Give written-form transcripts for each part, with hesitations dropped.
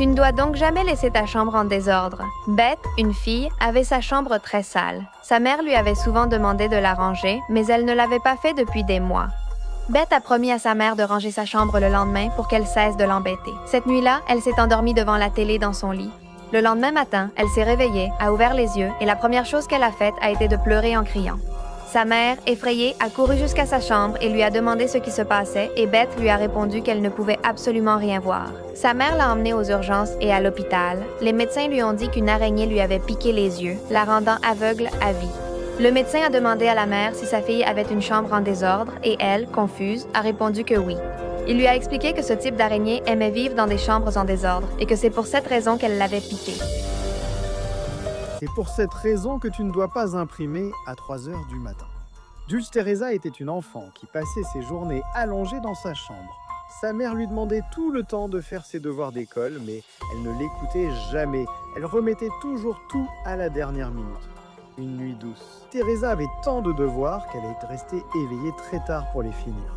Tu ne dois donc jamais laisser ta chambre en désordre. Beth, une fille, avait sa chambre très sale. Sa mère lui avait souvent demandé de la ranger, mais elle ne l'avait pas fait depuis des mois. Beth a promis à sa mère de ranger sa chambre le lendemain pour qu'elle cesse de l'embêter. Cette nuit-là, elle s'est endormie devant la télé dans son lit. Le lendemain matin, elle s'est réveillée, a ouvert les yeux et la première chose qu'elle a faite a été de pleurer en criant. Sa mère, effrayée, a couru jusqu'à sa chambre et lui a demandé ce qui se passait et Beth lui a répondu qu'elle ne pouvait absolument rien voir. Sa mère l'a emmenée aux urgences et à l'hôpital. Les médecins lui ont dit qu'une araignée lui avait piqué les yeux, la rendant aveugle à vie. Le médecin a demandé à la mère si sa fille avait une chambre en désordre et elle, confuse, a répondu que oui. Il lui a expliqué que ce type d'araignée aimait vivre dans des chambres en désordre et que c'est pour cette raison qu'elle l'avait piquée. C'est pour cette raison que tu ne dois pas imprimer à 3 heures du matin. Dulce Teresa était une enfant qui passait ses journées allongée dans sa chambre. Sa mère lui demandait tout le temps de faire ses devoirs d'école, mais elle ne l'écoutait jamais. Elle remettait toujours tout à la dernière minute. Une nuit douce. Teresa avait tant de devoirs qu'elle est restée éveillée très tard pour les finir.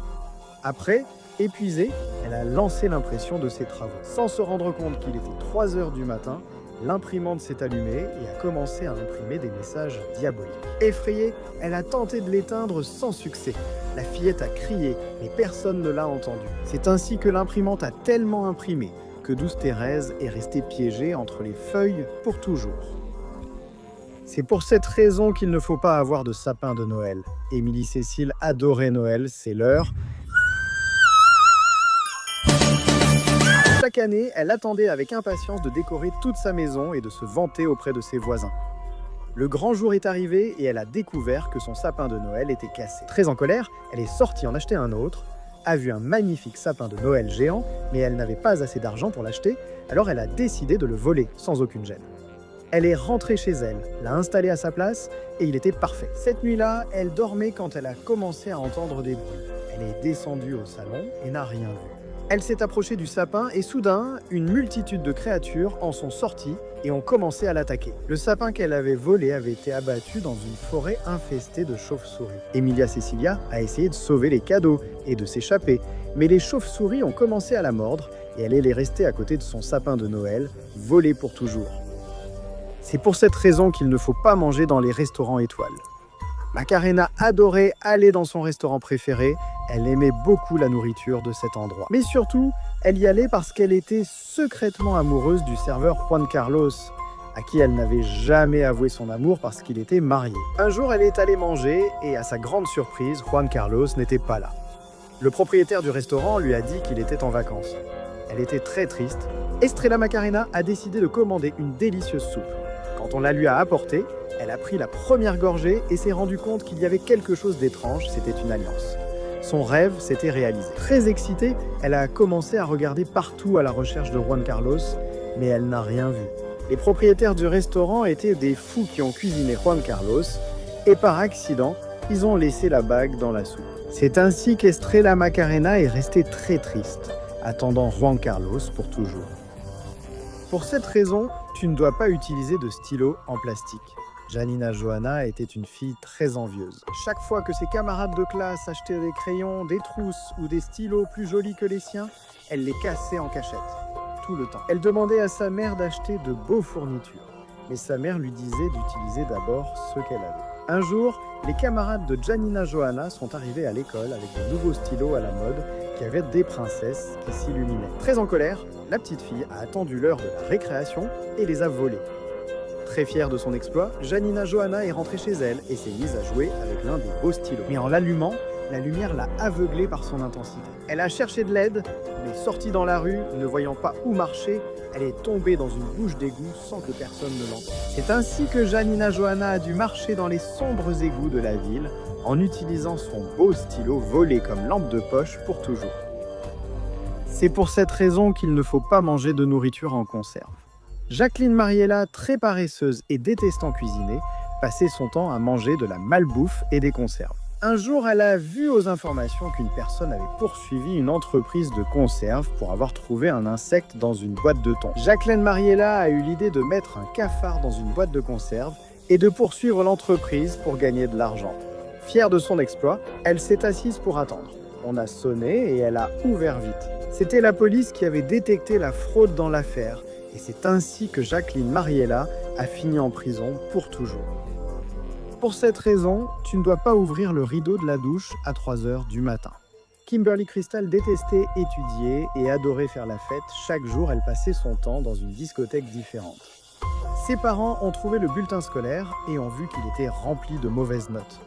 Après, épuisée, elle a lancé l'impression de ses travaux. Sans se rendre compte qu'il était 3 heures du matin, l'imprimante s'est allumée et a commencé à imprimer des messages diaboliques. Effrayée, elle a tenté de l'éteindre sans succès. La fillette a crié, mais personne ne l'a entendue. C'est ainsi que l'imprimante a tellement imprimé que Douce Thérèse est restée piégée entre les feuilles pour toujours. C'est pour cette raison qu'il ne faut pas avoir de sapin de Noël. Émilie Cécile adorait Noël, c'est l'heure. Chaque année, elle attendait avec impatience de décorer toute sa maison et de se vanter auprès de ses voisins. Le grand jour est arrivé et elle a découvert que son sapin de Noël était cassé. Très en colère, elle est sortie en acheter un autre, a vu un magnifique sapin de Noël géant, mais elle n'avait pas assez d'argent pour l'acheter, alors elle a décidé de le voler sans aucune gêne. Elle est rentrée chez elle, l'a installé à sa place et il était parfait. Cette nuit-là, elle dormait quand elle a commencé à entendre des bruits. Elle est descendue au salon et n'a rien vu. Elle s'est approchée du sapin et soudain, une multitude de créatures en sont sorties et ont commencé à l'attaquer. Le sapin qu'elle avait volé avait été abattu dans une forêt infestée de chauves-souris. Emilia Cecilia a essayé de sauver les cadeaux et de s'échapper, mais les chauves-souris ont commencé à la mordre et elle est restée à côté de son sapin de Noël, volé pour toujours. C'est pour cette raison qu'il ne faut pas manger dans les restaurants étoiles. Macarena adorait aller dans son restaurant préféré, elle aimait beaucoup la nourriture de cet endroit. Mais surtout, elle y allait parce qu'elle était secrètement amoureuse du serveur Juan Carlos, à qui elle n'avait jamais avoué son amour parce qu'il était marié. Un jour, elle est allée manger et à sa grande surprise, Juan Carlos n'était pas là. Le propriétaire du restaurant lui a dit qu'il était en vacances. Elle était très triste. Estrella Macarena a décidé de commander une délicieuse soupe. Quand on la lui a apportée, elle a pris la première gorgée et s'est rendue compte qu'il y avait quelque chose d'étrange, c'était une alliance. Son rêve s'était réalisé. Très excitée, elle a commencé à regarder partout à la recherche de Juan Carlos, mais elle n'a rien vu. Les propriétaires du restaurant étaient des fous qui ont cuisiné Juan Carlos, et par accident, ils ont laissé la bague dans la soupe. C'est ainsi qu'Estrella Macarena est restée très triste, attendant Juan Carlos pour toujours. Pour cette raison, tu ne dois pas utiliser de stylo en plastique. Janina Johanna était une fille très envieuse. Chaque fois que ses camarades de classe achetaient des crayons, des trousses ou des stylos plus jolis que les siens, elle les cassait en cachette, tout le temps. Elle demandait à sa mère d'acheter de beaux fournitures, mais sa mère lui disait d'utiliser d'abord ceux qu'elle avait. Un jour, les camarades de Janina Johanna sont arrivés à l'école avec de nouveaux stylos à la mode qui avaient des princesses qui s'illuminaient. Très en colère, la petite fille a attendu l'heure de la récréation et les a volés. Très fière de son exploit, Janina Johanna est rentrée chez elle et s'est mise à jouer avec l'un des beaux stylos. Mais en l'allumant, la lumière l'a aveuglée par son intensité. Elle a cherché de l'aide, mais sortie dans la rue, ne voyant pas où marcher, elle est tombée dans une bouche d'égout sans que personne ne l'entende. C'est ainsi que Janina Johanna a dû marcher dans les sombres égouts de la ville en utilisant son beau stylo volé comme lampe de poche pour toujours. C'est pour cette raison qu'il ne faut pas manger de nourriture en conserve. Jacqueline Mariella, très paresseuse et détestant cuisiner, passait son temps à manger de la malbouffe et des conserves. Un jour, elle a vu aux informations qu'une personne avait poursuivi une entreprise de conserve pour avoir trouvé un insecte dans une boîte de thon. Jacqueline Mariella a eu l'idée de mettre un cafard dans une boîte de conserve et de poursuivre l'entreprise pour gagner de l'argent. Fière de son exploit, elle s'est assise pour attendre. On a sonné et elle a ouvert vite. C'était la police qui avait détecté la fraude dans l'affaire Et c'est ainsi que Jacqueline Mariella a fini en prison pour toujours. Pour cette raison, tu ne dois pas ouvrir le rideau de la douche à 3 heures du matin. Kimberly Crystal détestait étudier et adorait faire la fête. Chaque jour, elle passait son temps dans une discothèque différente. Ses parents ont trouvé le bulletin scolaire et ont vu qu'il était rempli de mauvaises notes.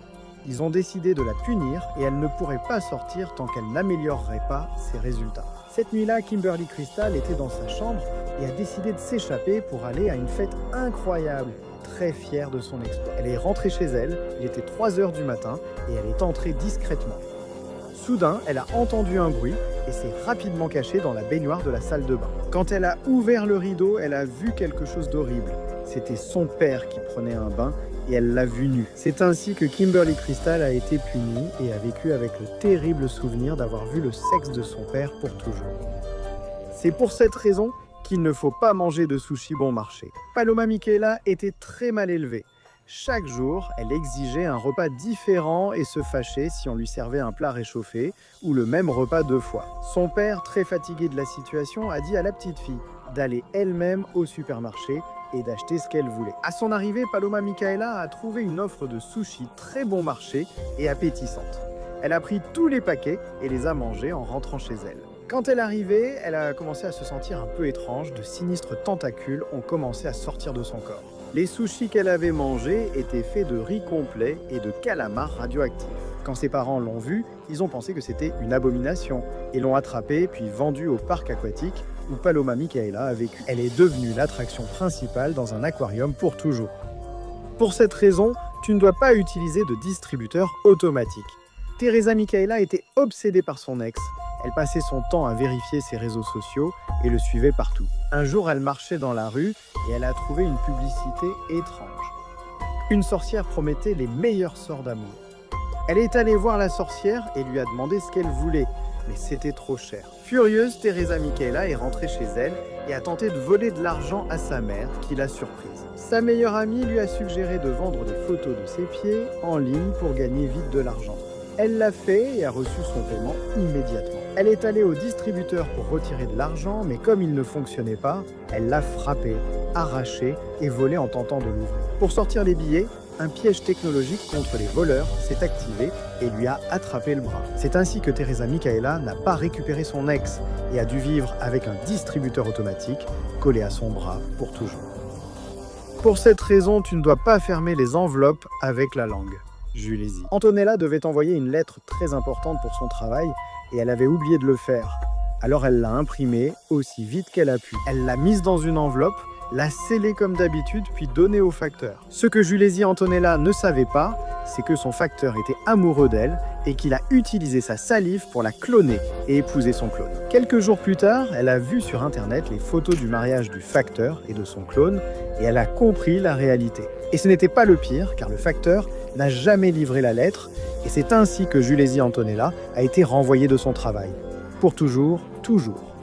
Ils ont décidé de la punir et elle ne pourrait pas sortir tant qu'elle n'améliorerait pas ses résultats. Cette nuit-là, Kimberly Crystal était dans sa chambre et a décidé de s'échapper pour aller à une fête incroyable. Très fière de son exploit. Elle est rentrée chez elle, il était 3 heures du matin et elle est entrée discrètement. Soudain, elle a entendu un bruit et s'est rapidement cachée dans la baignoire de la salle de bain. Quand elle a ouvert le rideau, elle a vu quelque chose d'horrible. C'était son père qui prenait un bain et elle l'a vu nu. C'est ainsi que Kimberly Crystal a été punie et a vécu avec le terrible souvenir d'avoir vu le sexe de son père pour toujours. C'est pour cette raison qu'il ne faut pas manger de sushi bon marché. Paloma Micaela était très mal élevée. Chaque jour, elle exigeait un repas différent et se fâchait si on lui servait un plat réchauffé ou le même repas 2 fois. Son père, très fatigué de la situation, a dit à la petite fille d'aller elle-même au supermarché et d'acheter ce qu'elle voulait. À son arrivée, Paloma Micaela a trouvé une offre de sushi très bon marché et appétissante. Elle a pris tous les paquets et les a mangés en rentrant chez elle. Quand elle arrivait, elle a commencé à se sentir un peu étrange. De sinistres tentacules ont commencé à sortir de son corps. Les sushis qu'elle avait mangés étaient faits de riz complet et de calamars radioactifs. Quand ses parents l'ont vue, ils ont pensé que c'était une abomination et l'ont attrapée puis vendue au parc aquatique où Paloma Micaela a vécu. Elle est devenue l'attraction principale dans un aquarium pour toujours. Pour cette raison, tu ne dois pas utiliser de distributeur automatique. Teresa Micaela était obsédée par son ex. Elle passait son temps à vérifier ses réseaux sociaux et le suivait partout. Un jour, elle marchait dans la rue et elle a trouvé une publicité étrange. Une sorcière promettait les meilleurs sorts d'amour. Elle est allée voir la sorcière et lui a demandé ce qu'elle voulait, mais c'était trop cher. Furieuse, Teresa Micaela est rentrée chez elle et a tenté de voler de l'argent à sa mère, qui l'a surprise. Sa meilleure amie lui a suggéré de vendre des photos de ses pieds en ligne pour gagner vite de l'argent. Elle l'a fait et a reçu son paiement immédiatement. Elle est allée au distributeur pour retirer de l'argent, mais comme il ne fonctionnait pas, elle l'a frappé, arraché et volé en tentant de l'ouvrir. Pour sortir les billets, un piège technologique contre les voleurs s'est activé et lui a attrapé le bras. C'est ainsi que Teresa Micaela n'a pas récupéré son ex et a dû vivre avec un distributeur automatique collé à son bras pour toujours. Pour cette raison, tu ne dois pas fermer les enveloppes avec la langue. Julésie. Antonella devait envoyer une lettre très importante pour son travail et elle avait oublié de le faire. Alors elle l'a imprimée aussi vite qu'elle a pu. Elle l'a mise dans une enveloppe, l'a scellée comme d'habitude, puis donnée au facteur. Ce que Julésie Antonella ne savait pas, c'est que son facteur était amoureux d'elle et qu'il a utilisé sa salive pour la cloner et épouser son clone. Quelques jours plus tard, elle a vu sur internet les photos du mariage du facteur et de son clone et elle a compris la réalité. Et ce n'était pas le pire, car le facteur n'a jamais livré la lettre et c'est ainsi que Julésie Antonella a été renvoyée de son travail. Pour toujours, toujours.